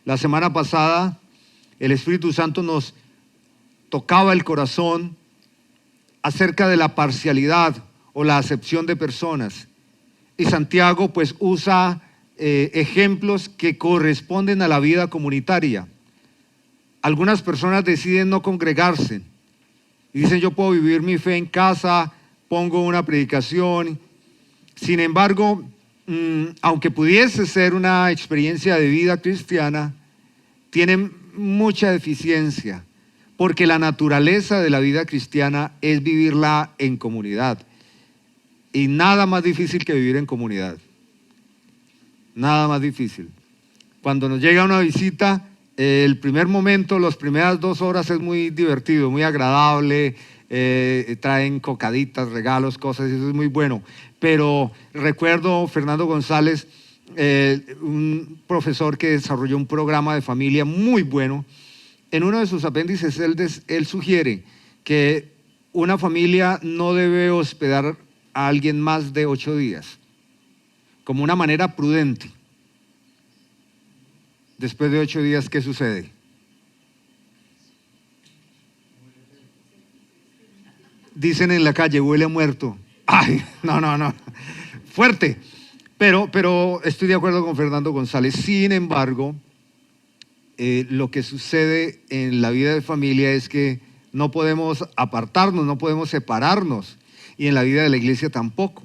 La semana pasada el Espíritu Santo nos tocaba el corazón acerca de la parcialidad o la acepción de personas. Y Santiago pues usa ejemplos que corresponden a la vida comunitaria. Algunas personas deciden no congregarse y dicen: yo puedo vivir mi fe en casa, pongo una predicación. Sin embargo, aunque pudiese ser una experiencia de vida cristiana, tienen mucha deficiencia, porque la naturaleza de la vida cristiana es vivirla en comunidad. Y nada más difícil que vivir en comunidad. Nada más difícil. Cuando nos llega una visita, el primer momento, las primeras 2 horas es muy divertido, muy agradable, traen cocaditas, regalos, cosas, y eso es muy bueno. Pero recuerdo Fernando González, un profesor que desarrolló un programa de familia muy bueno. En uno de sus apéndices él sugiere que una familia no debe hospedar a alguien más de 8 días, como una manera prudente. Después de 8 días, ¿qué sucede? Dicen en la calle: huele a muerto. Ay, no, fuerte. Pero estoy de acuerdo con Fernando González. Sin embargo, lo que sucede en la vida de familia es que no podemos apartarnos, no podemos separarnos, y en la vida de la iglesia tampoco.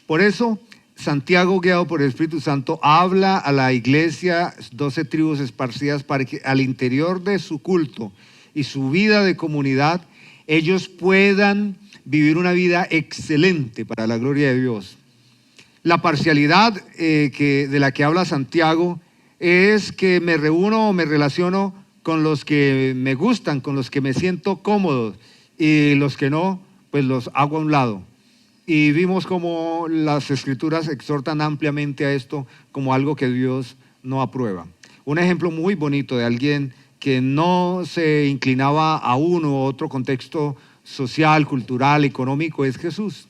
Por eso Santiago, guiado por el Espíritu Santo, habla a la iglesia, 12 tribus esparcidas, para que al interior de su culto y su vida de comunidad, ellos puedan vivir una vida excelente para la gloria de Dios. La parcialidad de la que habla Santiago es que me reúno o me relaciono con los que me gustan, con los que me siento cómodo, y los que no, pues los hago a un lado. Y vimos cómo las Escrituras exhortan ampliamente a esto como algo que Dios no aprueba. Un ejemplo muy bonito de alguien que no se inclinaba a uno u otro contexto social, cultural, económico, es Jesús.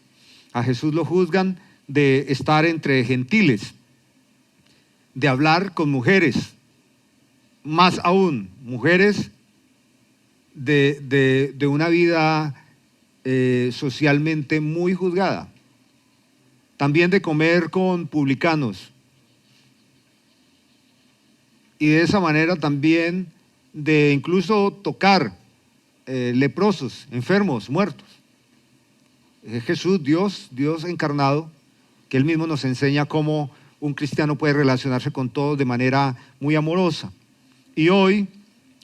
A Jesús lo juzgan de estar entre gentiles, de hablar con mujeres, más aún, mujeres de una vida socialmente muy juzgada. También de comer con publicanos. Y de esa manera también de incluso tocar leprosos, enfermos, muertos. Es Jesús, Dios encarnado, que Él mismo nos enseña cómo un cristiano puede relacionarse con todos de manera muy amorosa. Y hoy,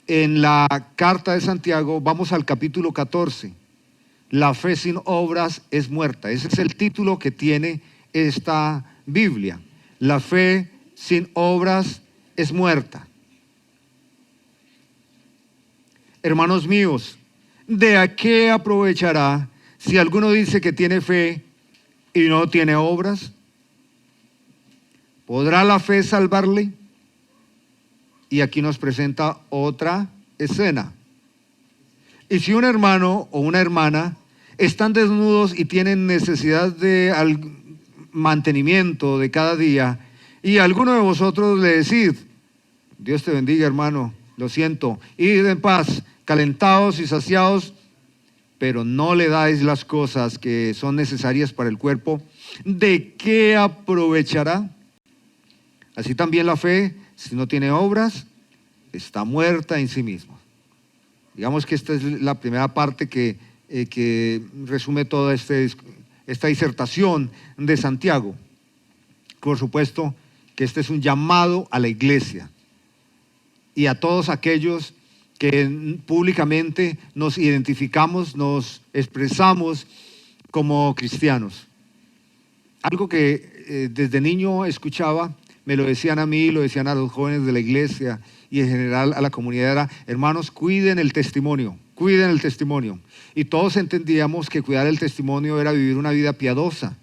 en la carta de Santiago, vamos al capítulo 14. La fe sin obras es muerta. Ese es el título que tiene esta Biblia. La fe sin obras es muerta. Hermanos míos, ¿de qué aprovechará si alguno dice que tiene fe y no tiene obras? ¿Podrá la fe salvarle? Y aquí nos presenta otra escena. Y si un hermano o una hermana están desnudos y tienen necesidad de mantenimiento de cada día, y alguno de vosotros le decid: Dios te bendiga, hermano, lo siento, id en paz, calentados y saciados, pero no le dais las cosas que son necesarias para el cuerpo, ¿de qué aprovechará? Así también la fe, si no tiene obras, está muerta en sí misma. Digamos que esta es la primera parte que resume toda esta disertación de Santiago. Por supuesto que este es un llamado a la iglesia y a todos aquellos que públicamente nos identificamos, nos expresamos como cristianos. Algo que desde niño escuchaba, me lo decían a mí, lo decían a los jóvenes de la iglesia y en general a la comunidad, era: hermanos, cuiden el testimonio, cuiden el testimonio. Y todos entendíamos que cuidar el testimonio era vivir una vida piadosa,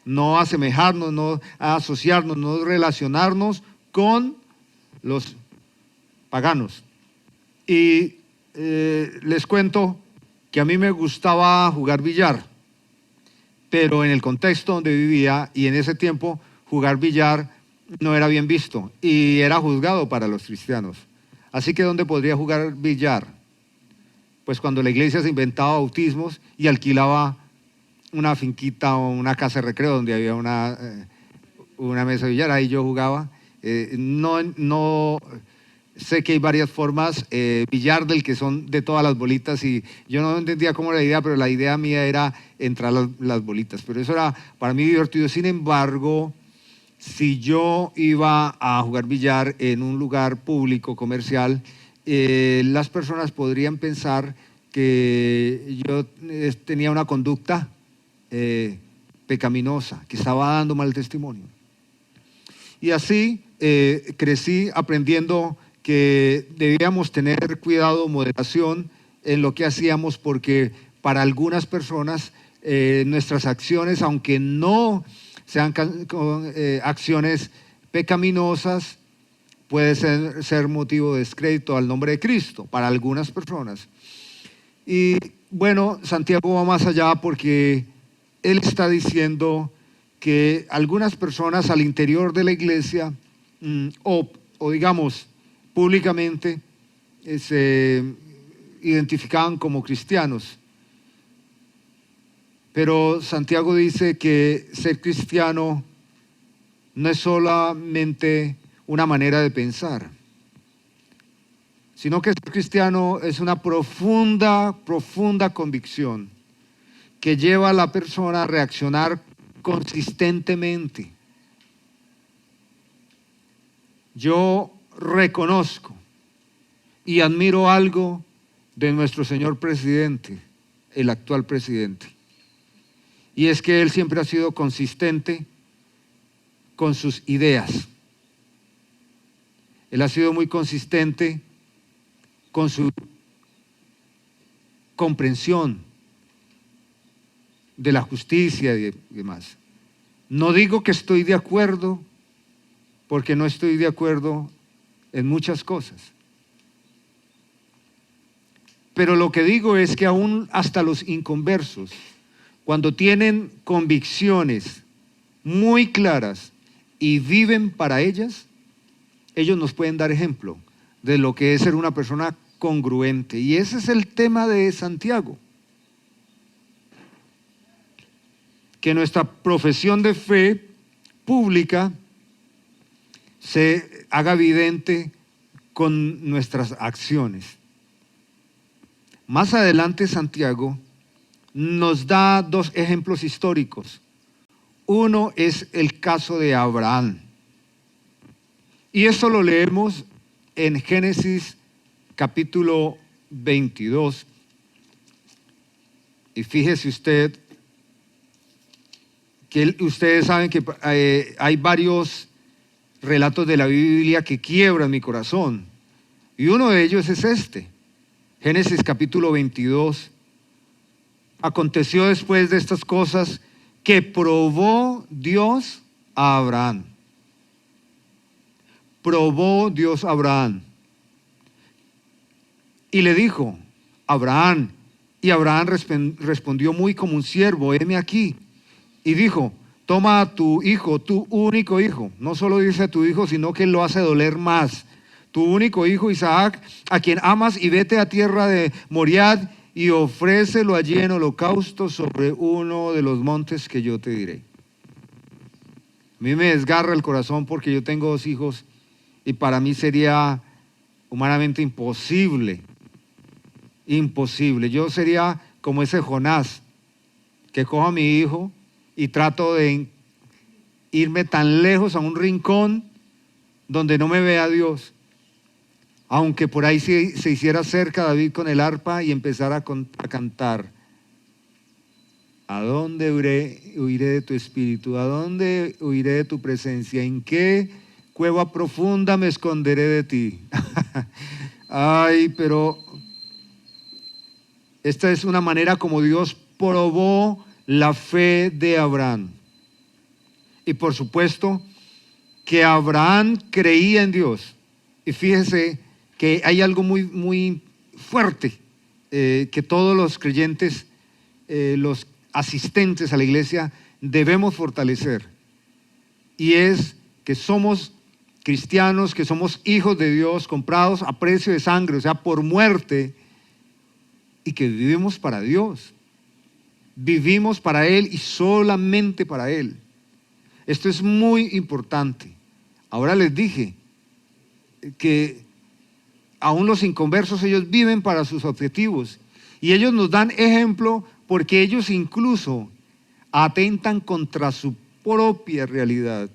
no asemejarnos, no asociarnos, no relacionarnos con los paganos. Y les cuento que a mí me gustaba jugar billar, pero en el contexto donde vivía y en ese tiempo jugar billar no era bien visto y era juzgado para los cristianos. Así que ¿dónde podría jugar billar? Pues cuando la iglesia se inventaba bautismos y alquilaba una finquita o una casa de recreo donde había una mesa de billar, ahí yo jugaba. No sé que hay varias formas, billar del que son de todas las bolitas, y yo no entendía cómo era la idea, pero la idea mía era entrar las bolitas, pero eso era para mí divertido. Sin embargo, si yo iba a jugar billar en un lugar público, comercial, las personas podrían pensar que yo tenía una conducta pecaminosa, que estaba dando mal testimonio. Y así crecí aprendiendo que debíamos tener cuidado, moderación en lo que hacíamos, porque para algunas personas nuestras acciones, aunque no sean acciones pecaminosas, puede ser motivo de descrédito al nombre de Cristo para algunas personas. Y bueno, Santiago va más allá, porque él está diciendo que algunas personas al interior de la iglesia o digamos públicamente se identificaban como cristianos. Pero Santiago dice que ser cristiano no es solamente una manera de pensar, sino que ser cristiano es una profunda convicción que lleva a la persona a reaccionar consistentemente. Yo reconozco y admiro algo de nuestro señor presidente, el actual presidente, y es que él siempre ha sido consistente con sus ideas. Él ha sido muy consistente con su comprensión de la justicia y demás. No digo que estoy de acuerdo, porque no estoy de acuerdo en muchas cosas. Pero lo que digo es que aún hasta los inconversos, cuando tienen convicciones muy claras y viven para ellas, ellos nos pueden dar ejemplo de lo que es ser una persona congruente. Y ese es el tema de Santiago. Que nuestra profesión de fe pública se haga evidente con nuestras acciones. Más adelante Santiago nos da dos ejemplos históricos. Uno es el caso de Abraham. Y eso lo leemos en Génesis capítulo 22. Y fíjese usted que ustedes saben que hay varios relatos de la Biblia que quiebran mi corazón. Y uno de ellos es este. Génesis capítulo 22. Aconteció después de estas cosas que probó Dios a Abraham. Probó Dios a Abraham. Y le dijo, Abraham. Y Abraham respondió muy como un siervo, heme aquí. Y dijo, toma a tu hijo, tu único hijo. No solo dice a tu hijo, sino que lo hace doler más. Tu único hijo Isaac, a quien amas, y vete a tierra de Moriad y ofrécelo allí en holocausto sobre uno de los montes que yo te diré. A mí me desgarra el corazón porque yo tengo 2 hijos y para mí sería humanamente imposible. Yo sería como ese Jonás, que cojo a mi hijo y trato de irme tan lejos a un rincón donde no me vea Dios. Aunque por ahí se hiciera cerca David con el arpa y empezara a cantar. ¿A dónde huiré de tu espíritu? ¿A dónde huiré de tu presencia? ¿En qué cueva profunda me esconderé de ti? Ay, pero esta es una manera como Dios probó la fe de Abraham. Y por supuesto que Abraham creía en Dios. Y fíjese que hay algo muy fuerte que todos los creyentes, los asistentes a la iglesia, debemos fortalecer. Y es que somos cristianos, que somos hijos de Dios, comprados a precio de sangre, o sea, por muerte, y que vivimos para Dios. Vivimos para Él y solamente para Él. Esto es muy importante. Ahora les dije que aún los inconversos, ellos viven para sus objetivos. Y ellos nos dan ejemplo porque ellos incluso atentan contra su propia realidad.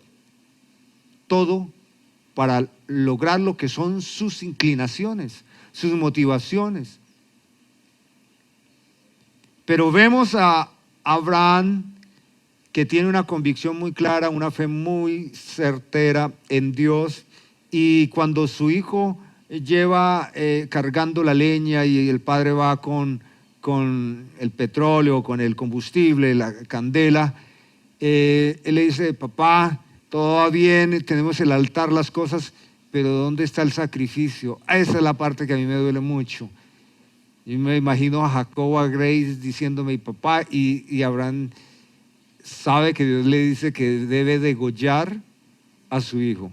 Todo para lograr lo que son sus inclinaciones, sus motivaciones. Pero vemos a Abraham que tiene una convicción muy clara, una fe muy certera en Dios, y cuando su hijo lleva cargando la leña y el padre va con el petróleo, con el combustible, la candela, él le dice: papá, todo va bien, tenemos el altar, las cosas, pero ¿dónde está el sacrificio? Esa es la parte que a mí me duele mucho. Yo me imagino a Jacob, a Grace diciéndome: y papá, y Abraham sabe que Dios le dice que debe degollar a su hijo.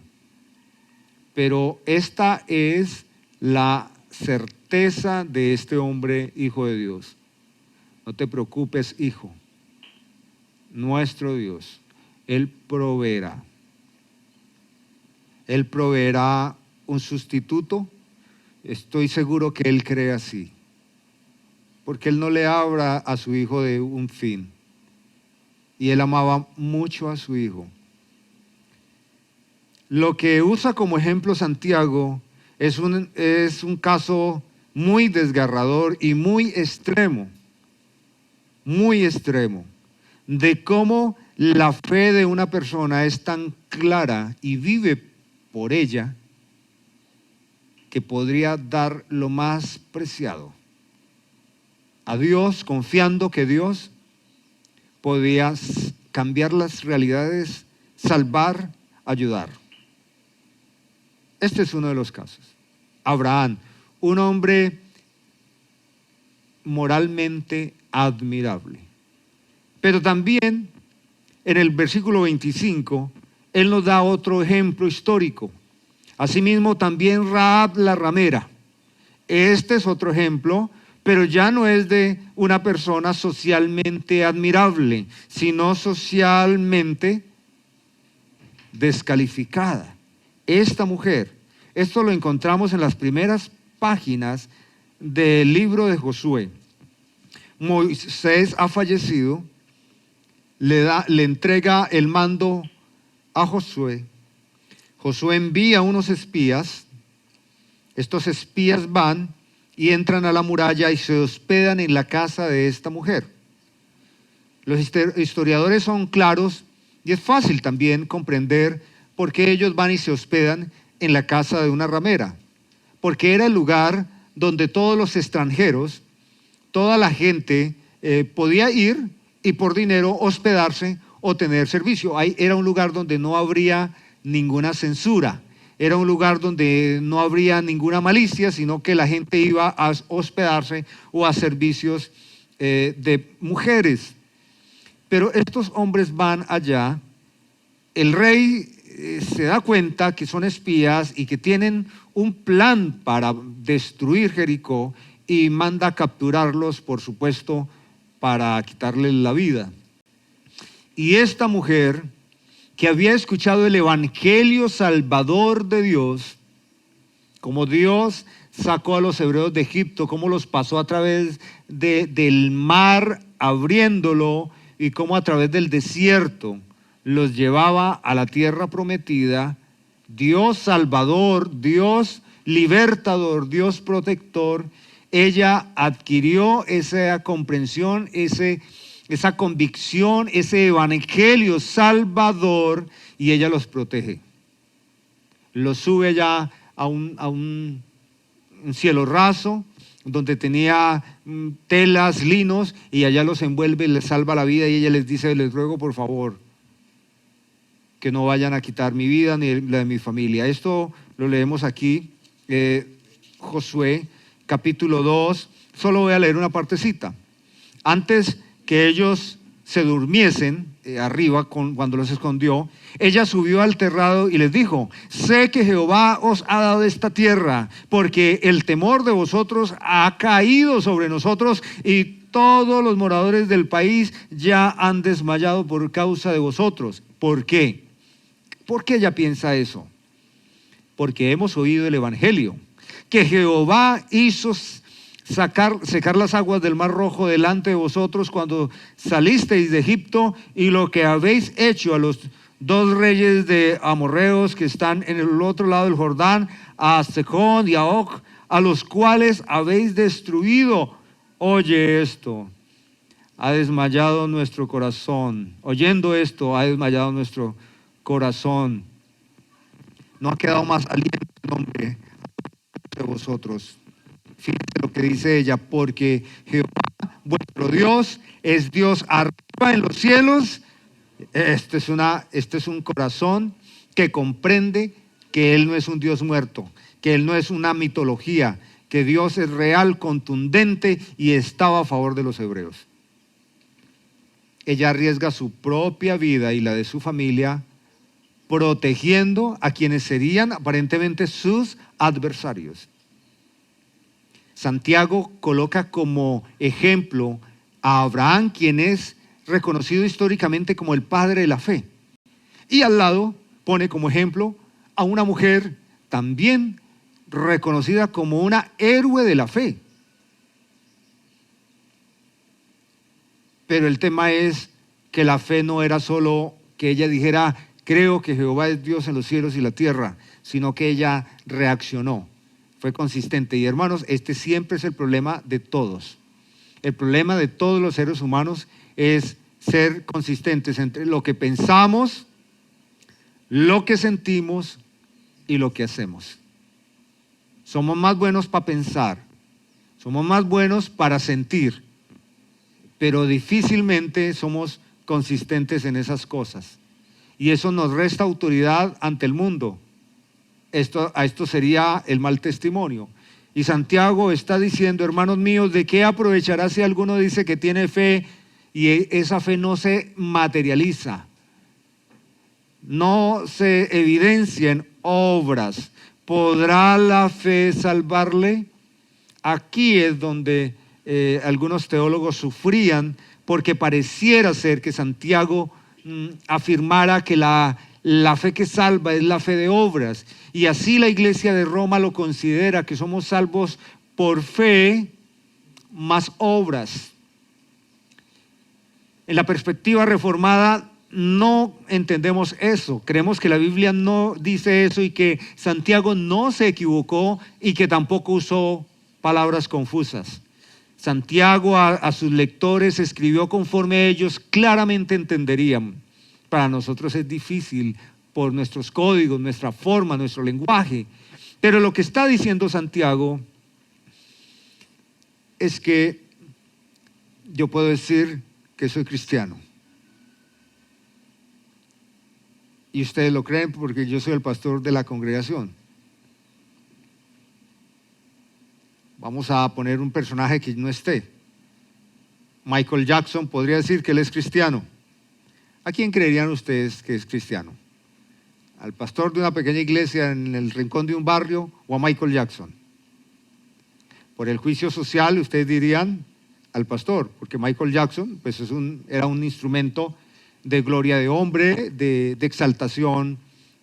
Pero esta es la certeza de este hombre, hijo de Dios. No te preocupes, hijo. Nuestro Dios, Él proveerá. Él proveerá un sustituto. Estoy seguro que Él cree así. Porque Él no le habla a su hijo de un fin. Y Él amaba mucho a su hijo. Lo que usa como ejemplo Santiago es un caso muy desgarrador y muy extremo, de cómo la fe de una persona es tan clara y vive por ella que podría dar lo más preciado a Dios, confiando que Dios podía cambiar las realidades, salvar, ayudar. Este es uno de los casos. Abraham, un hombre moralmente admirable. Pero también en el versículo 25, él nos da otro ejemplo histórico. Asimismo, también Rahab la ramera. Este es otro ejemplo, pero ya no es de una persona socialmente admirable, sino socialmente descalificada. Esta mujer, esto lo encontramos en las primeras páginas del libro de Josué. Moisés ha fallecido, le entrega el mando a Josué. Josué envía unos espías. Estos espías van y entran a la muralla y se hospedan en la casa de esta mujer. Los historiadores son claros y es fácil también comprender por qué ellos van y se hospedan en la casa de una ramera. Porque era el lugar donde todos los extranjeros, toda la gente podía ir y por dinero hospedarse o tener servicio. Ahí era un lugar donde no habría ninguna censura. Era un lugar donde no habría ninguna malicia, sino que la gente iba a hospedarse o a servicios de mujeres. Pero estos hombres van allá. El rey se da cuenta que son espías y que tienen un plan para destruir Jericó y manda a capturarlos, por supuesto, para quitarles la vida. Y esta mujer, que había escuchado el evangelio salvador de Dios, como Dios sacó a los hebreos de Egipto, cómo los pasó a través del mar abriéndolo y cómo a través del desierto los llevaba a la tierra prometida, Dios salvador, Dios libertador, Dios protector. Ella adquirió esa comprensión, esa convicción, ese evangelio salvador, y ella los protege. Los sube allá a un cielo raso, donde tenía telas, linos, y allá los envuelve y les salva la vida, y ella les dice: les ruego por favor que no vayan a quitar mi vida ni la de mi familia. Esto lo leemos aquí, Josué capítulo 2, solo voy a leer una partecita. Antes que ellos se durmiesen, arriba cuando los escondió, ella subió al terrado y les dijo: sé que Jehová os ha dado esta tierra, porque el temor de vosotros ha caído sobre nosotros y todos los moradores del país ya han desmayado por causa de vosotros. ¿Por qué? ¿Por qué ella piensa eso? Porque hemos oído el evangelio, que Jehová hizo secar las aguas del Mar Rojo delante de vosotros cuando salisteis de Egipto, y lo que habéis hecho a los dos reyes de amorreos que están en el otro lado del Jordán, a Sejón y a Og, a los cuales habéis destruido. Oye esto, ha desmayado nuestro corazón. Oyendo esto, ha desmayado nuestro corazón. No ha quedado más aliento en nombre de vosotros. Fíjense lo que dice ella: porque Jehová vuestro Dios es Dios arriba en los cielos. Este es un corazón que comprende que Él no es un Dios muerto, que Él no es una mitología, que Dios es real, contundente y estaba a favor de los hebreos. Ella arriesga su propia vida y la de su familia, protegiendo a quienes serían aparentemente sus adversarios. Santiago coloca como ejemplo a Abraham, quien es reconocido históricamente como el padre de la fe. Y al lado pone como ejemplo a una mujer también reconocida como una héroe de la fe. Pero el tema es que la fe no era solo que ella dijera: creo que Jehová es Dios en los cielos y la tierra, sino que ella reaccionó, fue consistente. Y hermanos, este siempre es el problema de todos. El problema de todos los seres humanos es ser consistentes entre lo que pensamos, lo que sentimos y lo que hacemos. Somos más buenos para pensar, somos más buenos para sentir, pero difícilmente somos consistentes en esas cosas. Y eso nos resta autoridad ante el mundo. A esto sería el mal testimonio. Y Santiago está diciendo: hermanos míos, ¿de qué aprovechará si alguno dice que tiene fe y esa fe no se materializa, no se evidencia en obras? ¿Podrá la fe salvarle? Aquí es donde algunos teólogos sufrían, porque pareciera ser que Santiago afirmara que la fe que salva es la fe de obras, y así la iglesia de Roma lo considera, que somos salvos por fe más obras. En la perspectiva reformada no entendemos eso, creemos que la Biblia no dice eso y que Santiago no se equivocó y que tampoco usó palabras confusas. Santiago a sus lectores escribió conforme ellos claramente entenderían. Para nosotros es difícil por nuestros códigos, nuestra forma, nuestro lenguaje. Pero lo que está diciendo Santiago es que yo puedo decir que soy cristiano. Y ustedes lo creen porque yo soy el pastor de la congregación. Vamos a poner un personaje que no esté. Michael Jackson podría decir que él es cristiano. ¿A quién creerían ustedes que es cristiano? ¿Al pastor de una pequeña iglesia en el rincón de un barrio o a Michael Jackson? Por el juicio social ustedes dirían al pastor, porque Michael Jackson pues era un instrumento de gloria de hombre, de exaltación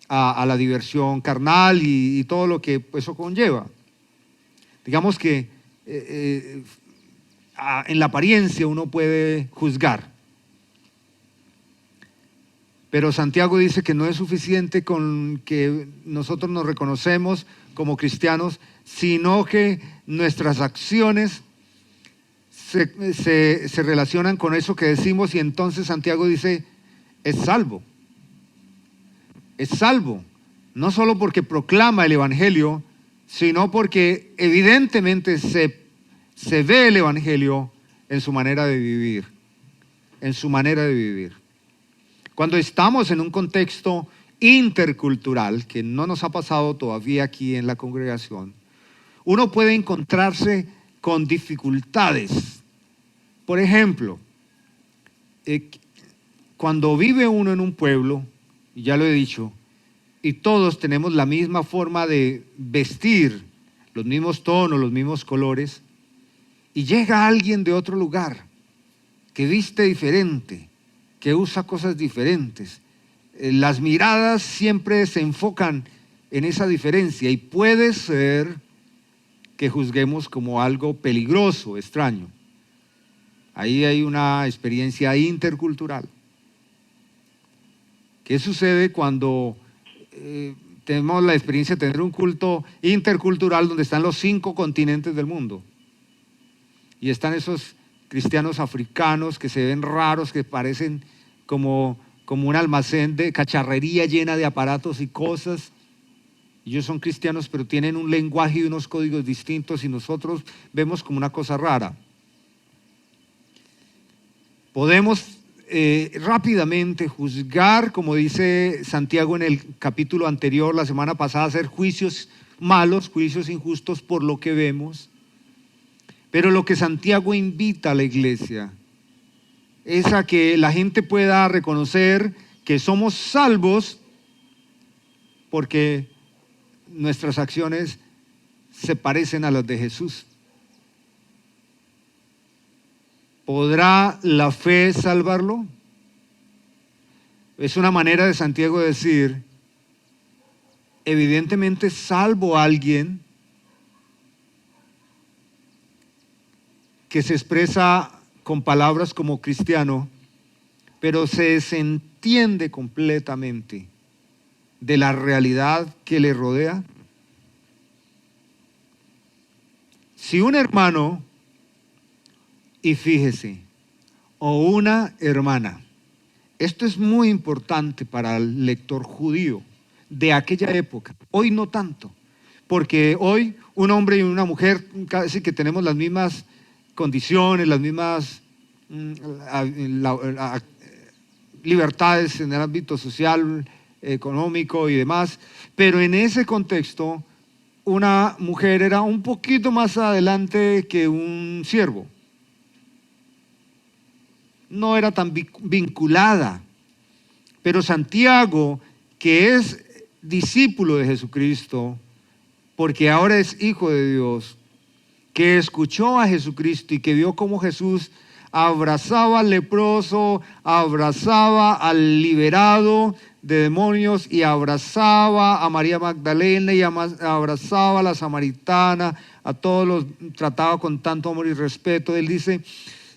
a la diversión carnal y todo lo que eso conlleva. Digamos que en la apariencia uno puede juzgar. Pero Santiago dice que no es suficiente con que nosotros nos reconocemos como cristianos, sino que nuestras acciones se relacionan con eso que decimos, y entonces Santiago dice: es salvo. Es salvo, no solo porque proclama el evangelio, sino porque evidentemente se ve el evangelio en su manera de vivir, en su manera de vivir. Cuando estamos en un contexto intercultural, que no nos ha pasado todavía aquí en la congregación, uno puede encontrarse con dificultades. Por ejemplo, cuando vive uno en un pueblo, y ya lo he dicho, y todos tenemos la misma forma de vestir, los mismos tonos, los mismos colores, y llega alguien de otro lugar que viste diferente, que usa cosas diferentes, las miradas siempre se enfocan en esa diferencia y puede ser que juzguemos como algo peligroso, extraño. Ahí hay una experiencia intercultural. ¿Qué sucede cuando tenemos la experiencia de tener un culto intercultural donde están los 5 continentes del mundo? Y están esos cristianos africanos que se ven raros, que parecen como un almacén de cacharrería llena de aparatos y cosas. Ellos son cristianos, pero tienen un lenguaje y unos códigos distintos y nosotros vemos como una cosa rara. Podemos rápidamente juzgar, como dice Santiago en el capítulo anterior, la semana pasada, hacer juicios malos, juicios injustos por lo que vemos. Pero lo que Santiago invita a la iglesia es a que la gente pueda reconocer que somos salvos porque nuestras acciones se parecen a las de Jesús. ¿Podrá la fe salvarlo? Es una manera de Santiago decir, evidentemente salvo a alguien que se expresa con palabras como cristiano, pero se desentiende completamente de la realidad que le rodea. Si un hermano, y fíjese, o una hermana, esto es muy importante para el lector judío de aquella época, hoy no tanto, porque hoy un hombre y una mujer casi que tenemos las mismas condiciones, las mismas libertades en el ámbito social, económico y demás, pero en ese contexto una mujer era un poquito más adelante que un siervo. No era tan vinculada, pero Santiago, que es discípulo de Jesucristo, porque ahora es hijo de Dios, que escuchó a Jesucristo y que vio cómo Jesús abrazaba al leproso, abrazaba al liberado de demonios y abrazaba a María Magdalena y abrazaba a la samaritana, a todos los trataba con tanto amor y respeto. Él dice,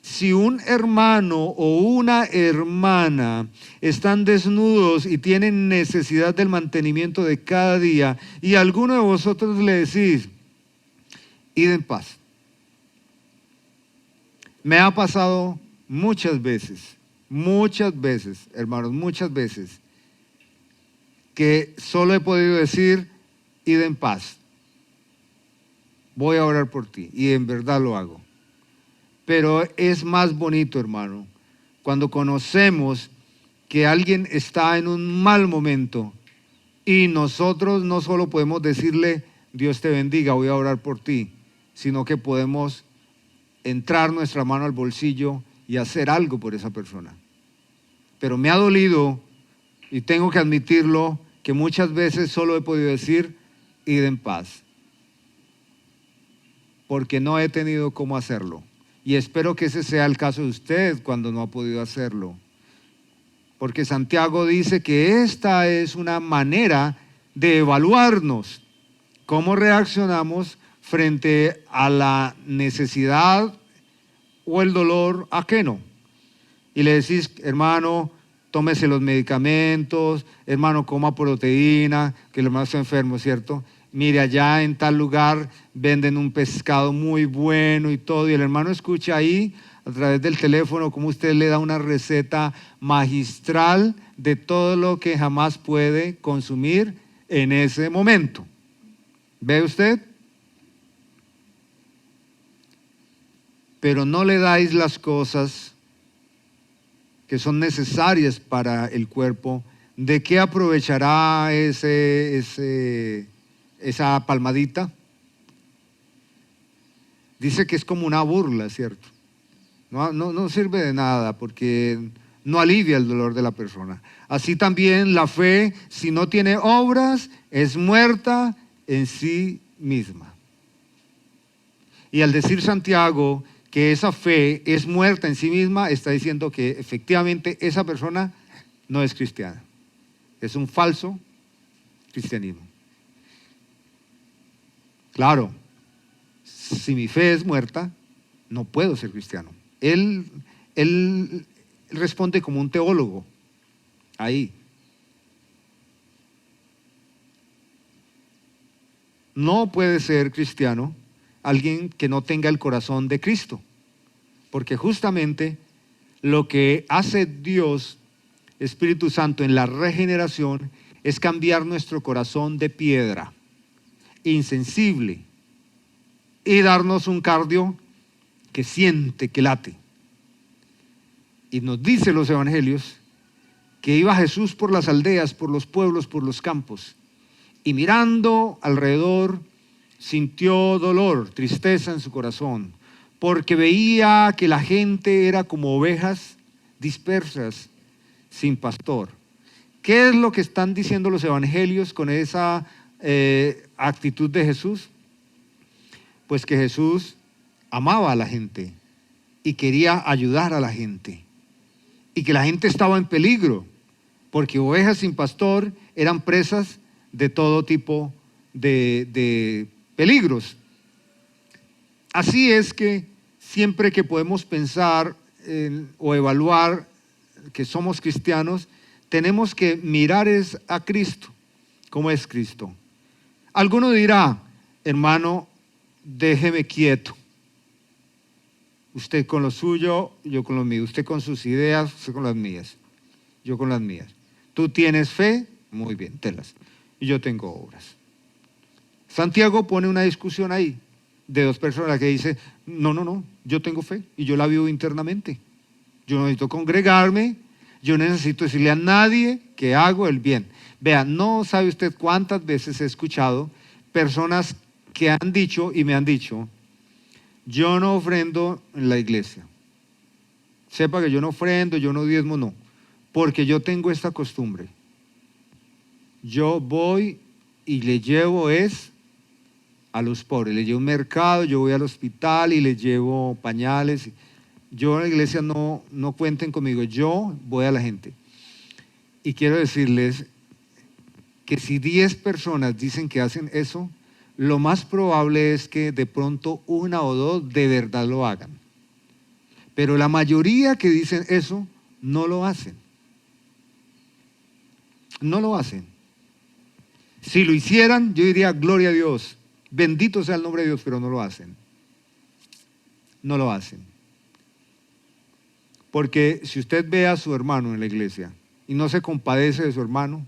si un hermano o una hermana están desnudos y tienen necesidad del mantenimiento de cada día y alguno de vosotros le decís, id en paz. Me ha pasado muchas veces, hermanos, muchas veces, que solo he podido decir, id en paz. Voy a orar por ti, y en verdad lo hago. Pero es más bonito, hermano, cuando conocemos que alguien está en un mal momento y nosotros no solo podemos decirle, Dios te bendiga, voy a orar por ti, sino que podemos entrar nuestra mano al bolsillo y hacer algo por esa persona. Pero me ha dolido, y tengo que admitirlo, que muchas veces solo he podido decir, id en paz, porque no he tenido cómo hacerlo. Y espero que ese sea el caso de usted cuando no ha podido hacerlo. Porque Santiago dice que esta es una manera de evaluarnos, cómo reaccionamos frente a la necesidad o el dolor ajeno. Y le decís, hermano, tómese los medicamentos, hermano, coma proteína, que el hermano está enfermo, ¿cierto? Mire, allá en tal lugar venden un pescado muy bueno y todo, y el hermano escucha ahí a través del teléfono cómo usted le da una receta magistral de todo lo que jamás puede consumir en ese momento. ¿Ve usted? Pero no le dais las cosas que son necesarias para el cuerpo. ¿De qué aprovechará esa palmadita? Dice que es como una burla, ¿cierto? No sirve de nada porque no alivia el dolor de la persona. Así también la fe, si no tiene obras, es muerta en sí misma. Y al decir Santiago que esa fe es muerta en sí misma, está diciendo que efectivamente esa persona no es cristiana. Es un falso cristianismo. Claro, si mi fe es muerta, no puedo ser cristiano. Él responde como un teólogo. Ahí. No puede ser cristiano alguien que no tenga el corazón de Cristo. Porque justamente lo que hace Dios, Espíritu Santo, en la regeneración es cambiar nuestro corazón de piedra, insensible, y darnos un cardio que siente, que late. Y nos dice los evangelios que iba Jesús por las aldeas, por los pueblos, por los campos, y mirando alrededor sintió dolor, tristeza en su corazón, porque veía que la gente era como ovejas dispersas, sin pastor. ¿Qué es lo que están diciendo los evangelios con esa actitud de Jesús? Pues que Jesús amaba a la gente y quería ayudar a la gente, y que la gente estaba en peligro, porque ovejas sin pastor eran presas de todo tipo de peligros. Así es que siempre que podemos pensar o evaluar que somos cristianos, tenemos que mirar a Cristo. ¿Cómo es Cristo? Alguno dirá, hermano, déjeme quieto. Usted con lo suyo, yo con lo mío. Usted con sus ideas, usted con las mías. Yo con las mías. Tú tienes fe, muy bien, telas. Y yo tengo obras. Santiago pone una discusión ahí de dos personas que dice, no, yo tengo fe y yo la vivo internamente. Yo no necesito congregarme, yo no necesito decirle a nadie que hago el bien. Vea, no sabe usted cuántas veces he escuchado personas que han dicho y me han dicho, yo no ofrendo en la iglesia. Sepa que yo no ofrendo, yo no diezmo, no. Porque yo tengo esta costumbre. Yo voy y le llevo a los pobres. Le llevo un mercado, yo voy al hospital y le llevo pañales. Yo en la iglesia no cuenten conmigo, yo voy a la gente. Y quiero decirles que si 10 personas dicen que hacen eso, lo más probable es que de pronto una o dos de verdad lo hagan. Pero la mayoría que dicen eso, no lo hacen. No lo hacen. Si lo hicieran, yo diría, gloria a Dios, bendito sea el nombre de Dios, pero no lo hacen. No lo hacen. Porque si usted ve a su hermano en la iglesia y no se compadece de su hermano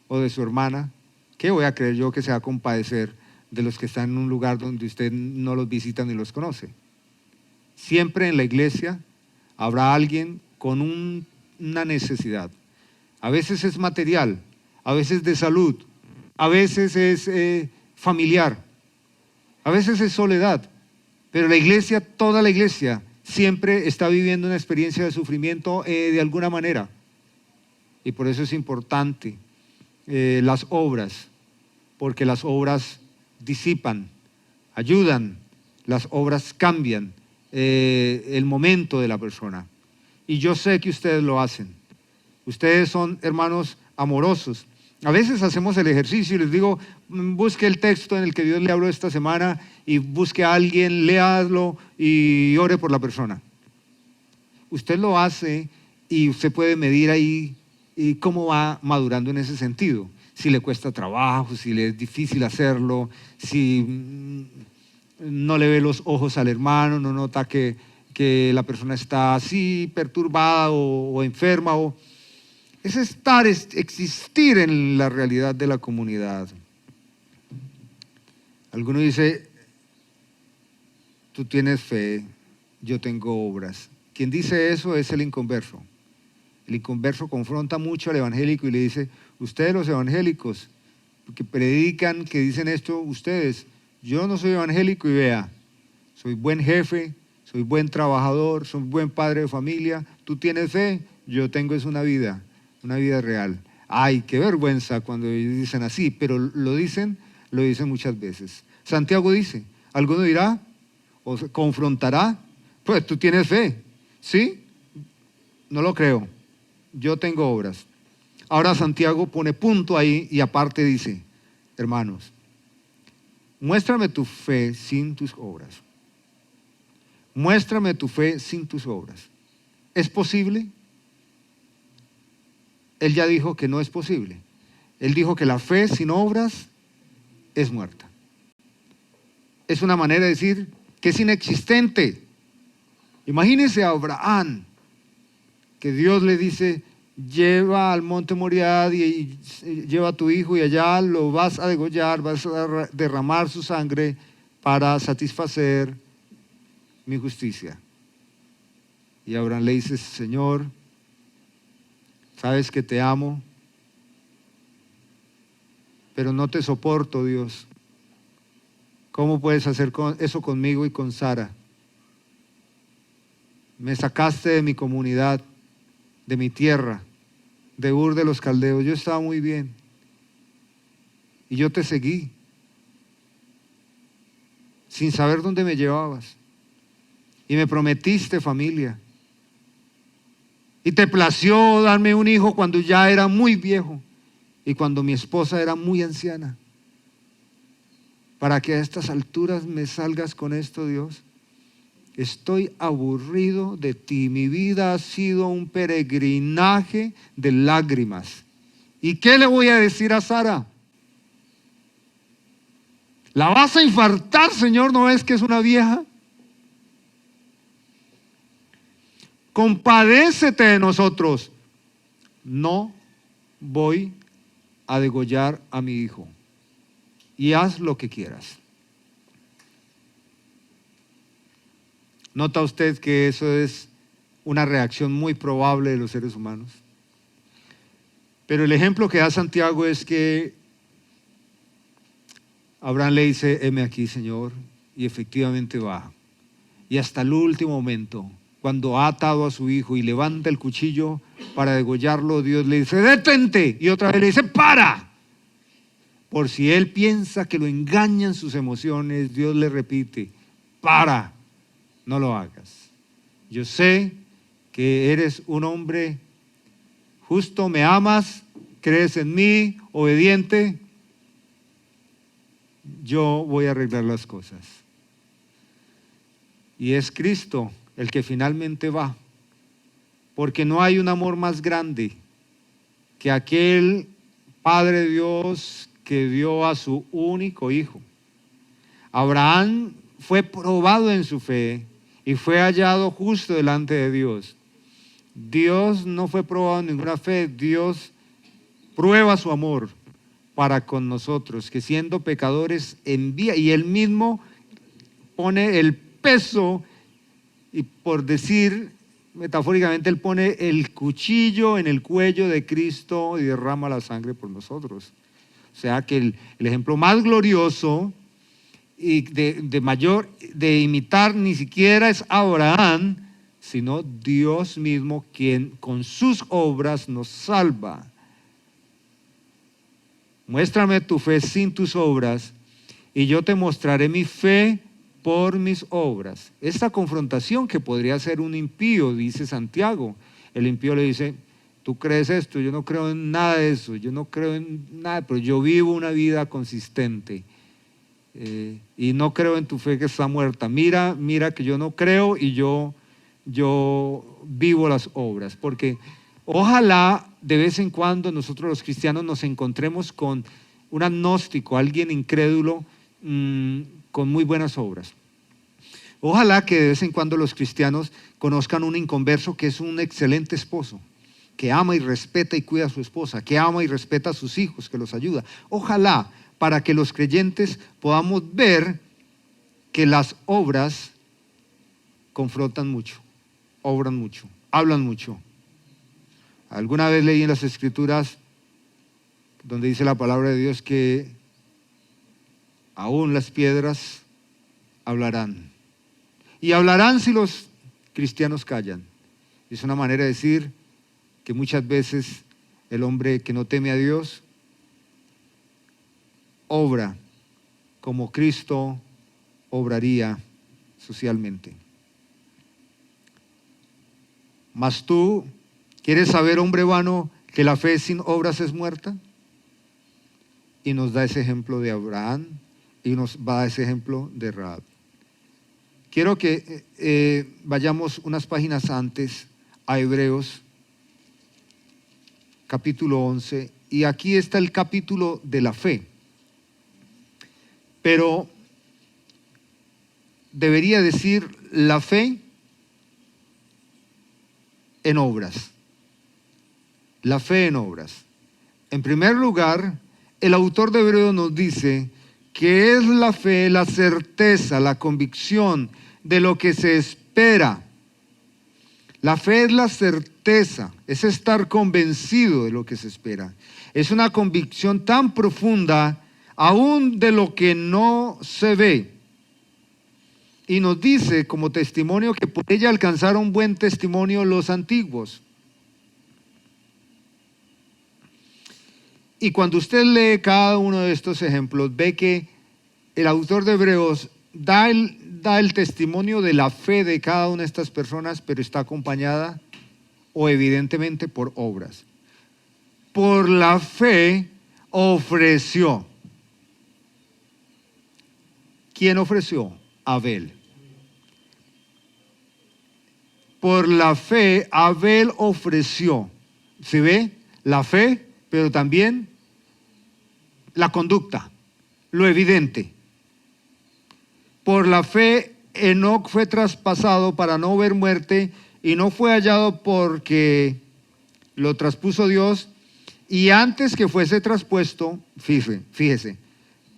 o de su hermana, ¿qué voy a creer yo que se va a compadecer de los que están en un lugar donde usted no los visita ni los conoce? Siempre en la iglesia habrá alguien con una necesidad. A veces es material, a veces de salud, a veces es familiar, a veces es soledad. Pero la iglesia, toda la iglesia, siempre está viviendo una experiencia de sufrimiento de alguna manera. Y por eso es importante las obras, porque las obras disipan, ayudan, las obras cambian el momento de la persona. Y yo sé que ustedes lo hacen. Ustedes son hermanos amorosos. A veces hacemos el ejercicio y les digo, busque el texto en el que Dios le habló esta semana y busque a alguien, léalo y ore por la persona. Usted lo hace y usted puede medir ahí y cómo va madurando en ese sentido. Si le cuesta trabajo, si le es difícil hacerlo, si no le ve los ojos al hermano, no nota que la persona está así perturbada o enferma. Es existir en la realidad de la comunidad. Alguno dice, tú tienes fe, yo tengo obras. Quien dice eso es el inconverso. El inconverso confronta mucho al evangélico y le dice, ustedes los evangélicos que predican, que dicen esto, ustedes, yo no soy evangélico y vea, soy buen jefe, soy buen trabajador, soy buen padre de familia, tú tienes fe, yo tengo es una vida real. Ay, qué vergüenza cuando ellos dicen así, pero lo dicen muchas veces. Santiago dice, alguno dirá o se confrontará, pues tú tienes fe, ¿sí? No lo creo, yo tengo obras. Ahora Santiago pone punto ahí y aparte dice, hermanos, muéstrame tu fe sin tus obras. Muéstrame tu fe sin tus obras. ¿Es posible? Él ya dijo que no es posible. Él dijo que la fe sin obras es muerta. Es una manera de decir que es inexistente. Imagínense a Abraham, que Dios le dice, lleva al monte Moriah y lleva a tu hijo y allá lo vas a degollar, vas a derramar su sangre para satisfacer mi justicia. Y Abraham le dice, Señor, sabes que te amo, pero no te soporto, Dios. ¿Cómo puedes hacer eso conmigo y con Sara? Me sacaste de mi comunidad, de mi tierra, de Ur de los Caldeos. Yo estaba muy bien y yo te seguí sin saber dónde me llevabas y me prometiste familia y te plació darme un hijo cuando ya era muy viejo y cuando mi esposa era muy anciana. Para que a estas alturas me salgas con esto, Dios. Estoy aburrido de ti. Mi vida ha sido un peregrinaje de lágrimas. ¿Y qué le voy a decir a Sara? ¿La vas a infartar, Señor? ¿No ves que es una vieja? Compadécete de nosotros. No voy a degollar a mi hijo. Y haz lo que quieras. ¿Nota usted que eso es una reacción muy probable de los seres humanos? Pero el ejemplo que da Santiago es que Abraham le dice, heme aquí, Señor, y efectivamente va. Y hasta el último momento, cuando ha atado a su hijo y levanta el cuchillo para degollarlo, Dios le dice, detente, y otra vez le dice, para. Por si él piensa que lo engañan sus emociones, Dios le repite, para, no lo hagas. Yo sé que eres un hombre justo, me amas, crees en mí, obediente. Yo voy a arreglar las cosas. Y es Cristo el que finalmente va, porque no hay un amor más grande que aquel Padre Dios que dio a su único hijo. Abraham fue probado en su fe y fue hallado justo delante de Dios. Dios no fue probado en ninguna fe. Dios prueba su amor para con nosotros, que siendo pecadores envía, y él mismo pone el peso, y por decir metafóricamente, él pone el cuchillo en el cuello de Cristo y derrama la sangre por nosotros. O sea que el ejemplo más glorioso y de imitar ni siquiera es Abraham, sino Dios mismo, quien con sus obras nos salva. Muéstrame tu fe sin tus obras y yo te mostraré mi fe por mis obras. Esta confrontación que podría ser un impío, dice Santiago. El impío le dice, tú crees esto, yo no creo en nada de eso, yo no creo en nada, pero yo vivo una vida consistente y no creo en tu fe que está muerta. Mira que yo no creo y yo vivo las obras, porque ojalá de vez en cuando nosotros los cristianos nos encontremos con un agnóstico, alguien incrédulo con muy buenas obras. Ojalá que de vez en cuando los cristianos conozcan un inconverso que es un excelente esposo, que ama y respeta y cuida a su esposa, que ama y respeta a sus hijos, que los ayuda. Ojalá para que los creyentes podamos ver que las obras confrontan mucho, obran mucho, hablan mucho. Alguna vez leí en las Escrituras donde dice la palabra de Dios que aún las piedras hablarán. Y hablarán si los cristianos callan. Es una manera de decir, que muchas veces el hombre que no teme a Dios obra como Cristo obraría socialmente. Mas tú, ¿quieres saber, hombre vano, que la fe sin obras es muerta? Y nos da ese ejemplo de Abraham y nos va a dar ese ejemplo de Rahab. Quiero que vayamos unas páginas antes a Hebreos, capítulo 11, y aquí está el capítulo de la fe. Pero debería decir la fe en obras. La fe en obras. En primer lugar, el autor de Hebreos nos dice que es la fe, la certeza, la convicción de lo que se espera. La fe es la certeza, es estar convencido de lo que se espera. Es una convicción tan profunda, aún de lo que no se ve. Y nos dice como testimonio que por ella alcanzaron buen testimonio los antiguos. Y cuando usted lee cada uno de estos ejemplos, ve que el autor de Hebreos da el testimonio de la fe de cada una de estas personas, pero está acompañada o evidentemente por obras. Por la fe ofreció. ¿Quién ofreció? Abel. Por la fe, Abel ofreció. ¿Se ve? La fe, pero también la conducta, lo evidente. Por la fe, Enoc fue traspasado para no ver muerte y no fue hallado porque lo traspuso Dios. Y antes que fuese traspuesto, fíjese,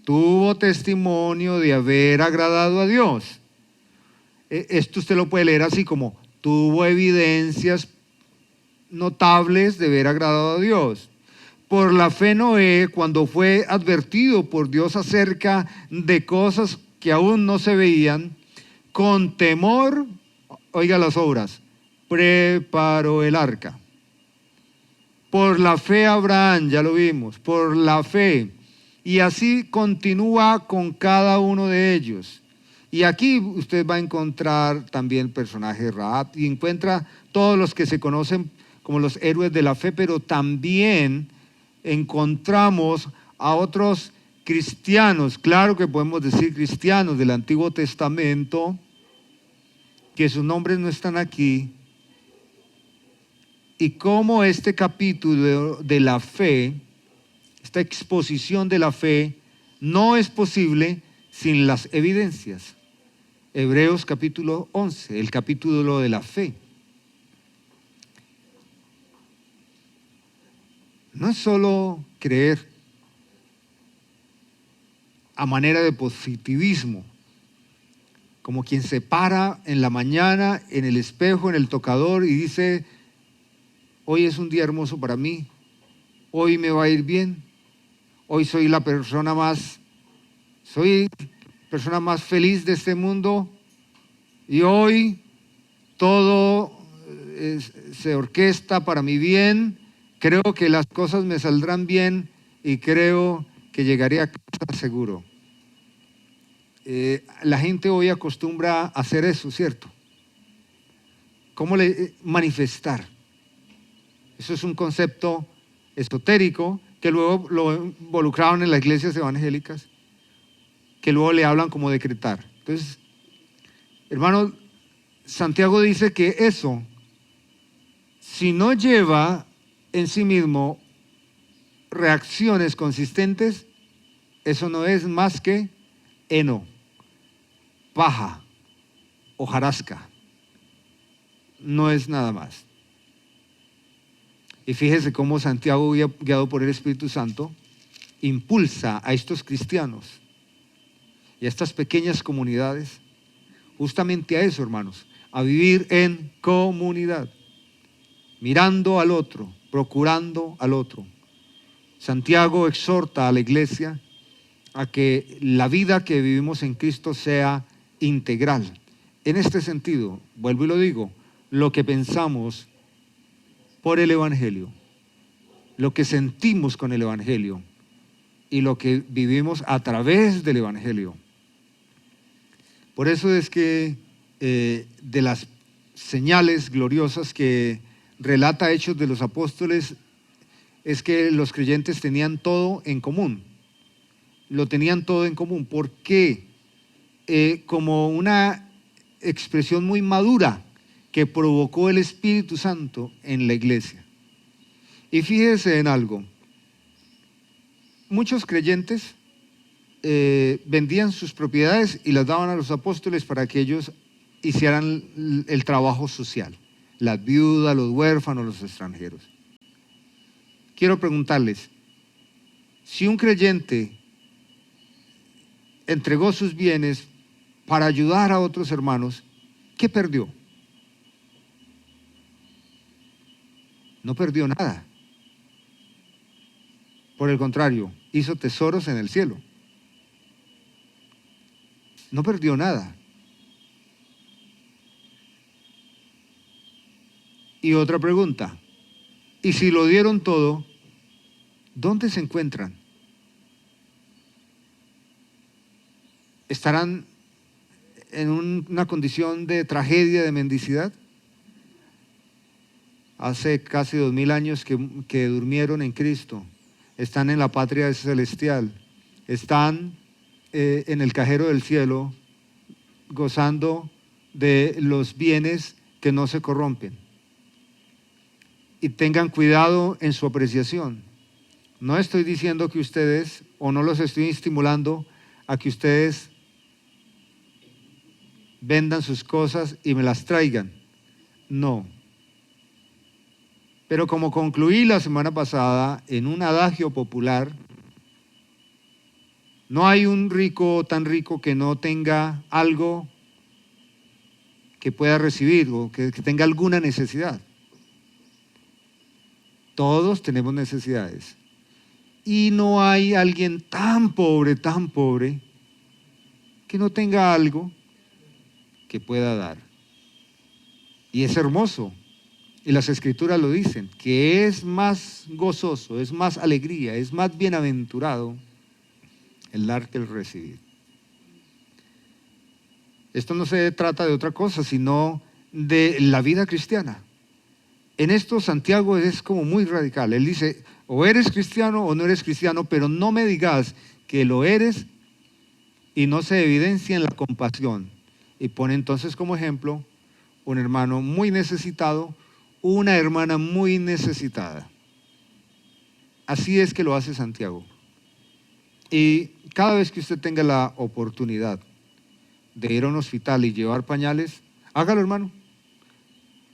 tuvo testimonio de haber agradado a Dios. Esto usted lo puede leer así como, tuvo evidencias notables de haber agradado a Dios. Por la fe Noé, cuando fue advertido por Dios acerca de cosas que aún no se veían, con temor, oiga las obras, preparó el arca. Por la fe Abraham, ya lo vimos, por la fe. Y así continúa con cada uno de ellos. Y aquí usted va a encontrar también el personaje de Rahab y encuentra todos los que se conocen como los héroes de la fe, pero también encontramos a otros cristianos, claro que podemos decir cristianos del Antiguo Testamento, que sus nombres no están aquí, y cómo este capítulo de la fe, esta exposición de la fe, no es posible sin las evidencias. Hebreos capítulo 11, el capítulo de la fe. No es solo creer a manera de positivismo, como quien se para en la mañana en el espejo, en el tocador y dice, hoy es un día hermoso para mí, hoy me va a ir bien, hoy soy persona más feliz de este mundo y hoy todo se orquesta para mi bien, creo que las cosas me saldrán bien y creo que llegaré a casa seguro. La gente hoy acostumbra a hacer eso, ¿cierto? ¿Cómo manifestar? Eso es un concepto esotérico que luego lo involucraron en las iglesias evangélicas, que luego le hablan como decretar. Entonces, hermano, Santiago dice que eso, si no lleva en sí mismo reacciones consistentes, eso no es más que heno, paja, hojarasca. No es nada más. Y fíjese cómo Santiago, guiado por el Espíritu Santo, impulsa a estos cristianos y a estas pequeñas comunidades, justamente a eso, hermanos, a vivir en comunidad, mirando al otro, procurando al otro. Santiago exhorta a la iglesia a que la vida que vivimos en Cristo sea integral. En este sentido, vuelvo y lo digo, lo que pensamos por el Evangelio, lo que sentimos con el Evangelio y lo que vivimos a través del Evangelio. Por eso es que de las señales gloriosas que relata Hechos de los Apóstoles es que los creyentes tenían todo en común. Lo tenían todo en común. ¿Por qué? Como una expresión muy madura que provocó el Espíritu Santo en la iglesia. Y fíjese en algo. Muchos creyentes vendían sus propiedades y las daban a los apóstoles para que ellos hicieran el trabajo social. Las viudas, los huérfanos, los extranjeros. Quiero preguntarles, si un creyente entregó sus bienes para ayudar a otros hermanos, ¿qué perdió? No perdió nada. Por el contrario, hizo tesoros en el cielo. No perdió nada. Y otra pregunta, ¿y si lo dieron todo, dónde se encuentran? ¿Estarán en una condición de tragedia, de mendicidad? Hace casi 2000 años que durmieron en Cristo, están en la patria celestial, están en el cajero del cielo, gozando de los bienes que no se corrompen. Y tengan cuidado en su apreciación. No estoy diciendo que ustedes, o no los estoy estimulando a que ustedes vendan sus cosas y me las traigan. No. Pero como concluí la semana pasada en un adagio popular, no hay un rico tan rico que no tenga algo que pueda recibir o que tenga alguna necesidad. Todos tenemos necesidades. Y no hay alguien tan pobre, que no tenga algo que pueda dar. Y es hermoso. Y las Escrituras lo dicen, que es más gozoso, es más alegría, es más bienaventurado el dar que el recibir. Esto no se trata de otra cosa, sino de la vida cristiana. En esto Santiago es como muy radical. Él dice, o eres cristiano o no eres cristiano, pero no me digas que lo eres y no se evidencia en la compasión. Y pone entonces como ejemplo un hermano muy necesitado, una hermana muy necesitada. Así es que lo hace Santiago. Y cada vez que usted tenga la oportunidad de ir a un hospital y llevar pañales, hágalo, hermano.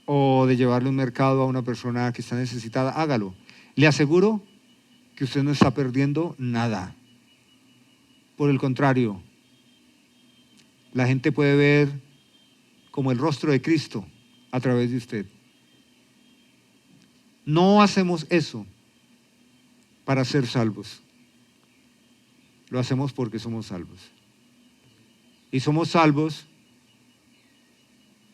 O de llevarle un mercado a una persona que está necesitada, hágalo. Le aseguro que usted no está perdiendo nada. Por el contrario, la gente puede ver como el rostro de Cristo a través de usted. No hacemos eso para ser salvos. Lo hacemos porque somos salvos. Y somos salvos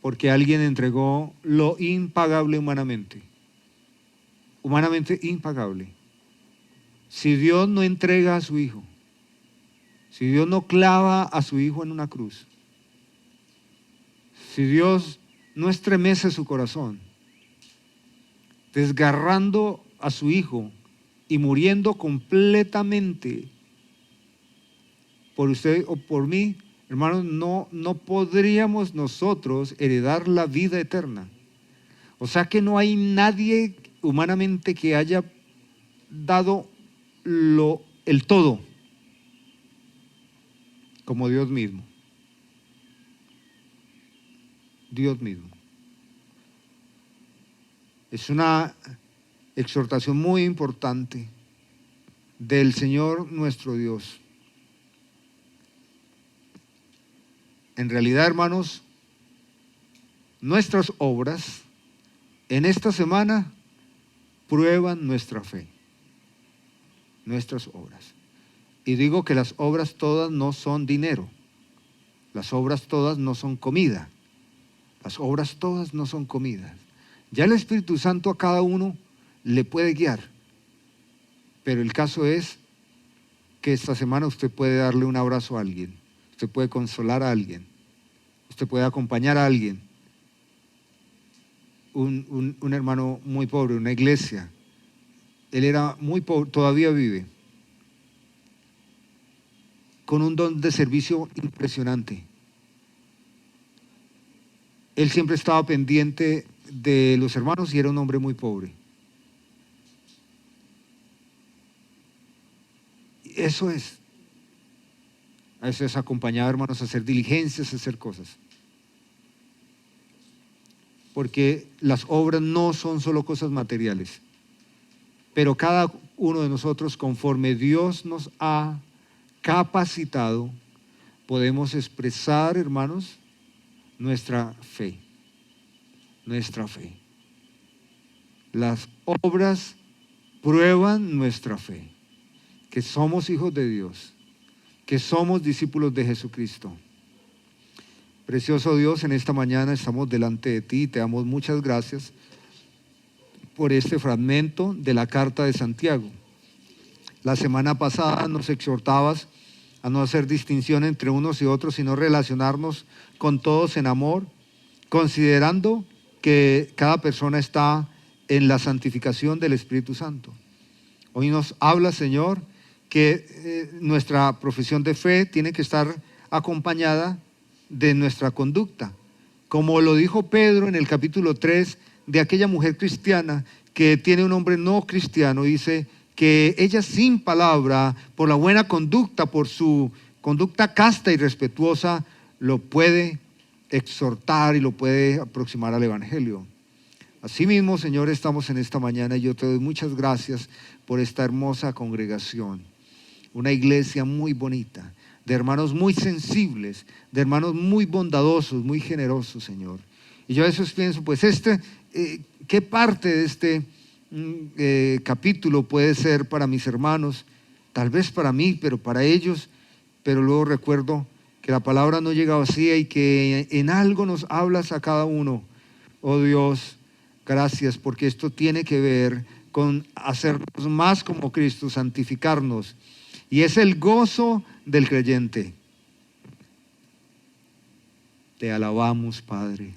porque alguien entregó lo impagable humanamente. Humanamente impagable. Si Dios no entrega a su Hijo, si Dios no clava a su Hijo en una cruz, si Dios no estremece su corazón, desgarrando a su Hijo y muriendo completamente por usted o por mí, hermanos, no podríamos nosotros heredar la vida eterna. O sea que no hay nadie humanamente que haya dado el todo, como Dios mismo. Dios mismo. Es una exhortación muy importante del Señor nuestro Dios. En realidad, hermanos, nuestras obras en esta semana prueban nuestra fe. Nuestras obras. Y digo que las obras todas no son dinero. Las obras todas no son comida. Las obras todas no son comidas. Ya el Espíritu Santo a cada uno le puede guiar. Pero el caso es que esta semana usted puede darle un abrazo a alguien, usted puede consolar a alguien, usted puede acompañar a alguien. Un hermano muy pobre, una iglesia, él era muy pobre, todavía vive, con un don de servicio impresionante. Él siempre estaba pendiente de los hermanos y era un hombre muy pobre. Eso es. A veces acompañar, hermanos, a hacer diligencias, a hacer cosas. Porque las obras no son solo cosas materiales. Pero cada uno de nosotros, conforme Dios nos ha capacitado, podemos expresar, hermanos, nuestra fe. Nuestra fe. Las obras prueban nuestra fe. Que somos hijos de Dios, que somos discípulos de Jesucristo. Precioso Dios, en esta mañana estamos delante de ti y te damos muchas gracias por este fragmento de la carta de Santiago. La semana pasada nos exhortabas a no hacer distinción entre unos y otros, sino relacionarnos con todos en amor, considerando que cada persona está en la santificación del Espíritu Santo. Hoy nos habla, Señor, que nuestra profesión de fe tiene que estar acompañada de nuestra conducta. Como lo dijo Pedro en el capítulo 3 de aquella mujer cristiana que tiene un hombre no cristiano, dice que ella sin palabra, por la buena conducta, por su conducta casta y respetuosa, lo puede exhortar y lo puede aproximar al Evangelio. Asimismo, Señor, estamos en esta mañana y yo te doy muchas gracias por esta hermosa congregación. Una iglesia muy bonita, de hermanos muy sensibles, de hermanos muy bondadosos, muy generosos, Señor. Y yo a veces pienso, pues ¿qué parte de este capítulo puede ser para mis hermanos? Tal vez para mí, pero para ellos. Pero luego recuerdo que la palabra no llega vacía y que en algo nos hablas a cada uno. Oh Dios, gracias, porque esto tiene que ver con hacernos más como Cristo, santificarnos. Y es el gozo del creyente. Te alabamos, Padre.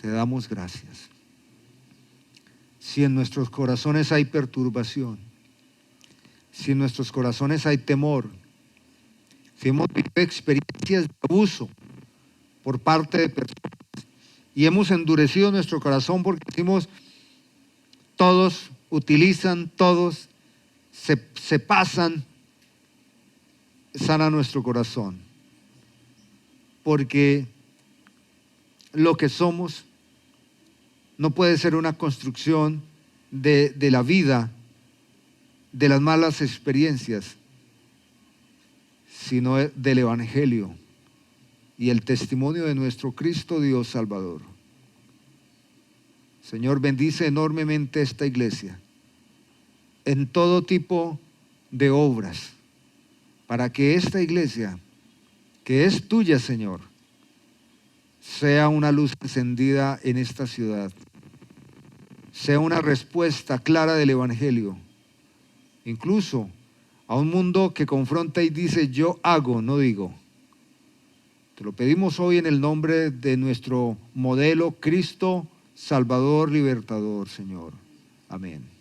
Te damos gracias. Si en nuestros corazones hay perturbación, si en nuestros corazones hay temor, si hemos vivido experiencias de abuso por parte de personas y hemos endurecido nuestro corazón porque decimos, todos utilizan, todos se pasan, sana nuestro corazón, porque lo que somos no puede ser una construcción de la vida, de las malas experiencias, sino del Evangelio y el testimonio de nuestro Cristo Dios Salvador. Señor, bendice enormemente esta iglesia en todo tipo de obras, para que esta iglesia, que es tuya, Señor, sea una luz encendida en esta ciudad, sea una respuesta clara del Evangelio, incluso a un mundo que confronta y dice, yo hago, no digo. Te lo pedimos hoy en el nombre de nuestro modelo Cristo, Salvador, Libertador, Señor. Amén.